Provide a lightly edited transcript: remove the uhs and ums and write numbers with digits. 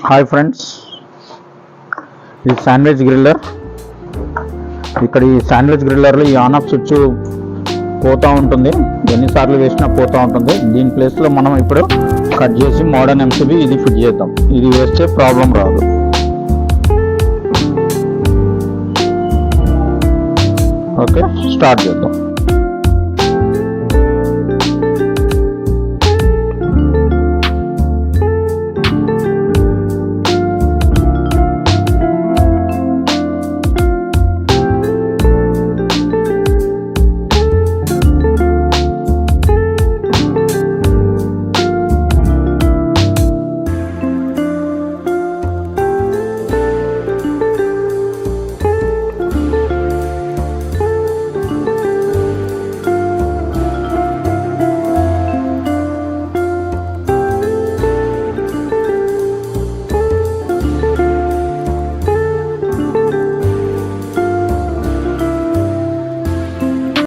Hi friends, ఇది sandwich griller. ఇక్కడ ఈ శాండ్విచ్ గ్రిల్లర్లో ఈ ఆన్ ఆఫ్ స్విచ్ పోతూ ఉంటుంది, ఎన్నిసార్లు వేసినా పోతూ ఉంటుంది. దీని ప్లేస్లో మనం ఇప్పుడు కట్ చేసి మోడర్న్ ఎంసీబీ ఇది ఫిట్ చేద్దాం. ఇది వేస్తే ప్రాబ్లం రాదు. ఓకే, స్టార్ట్ చేద్దాం.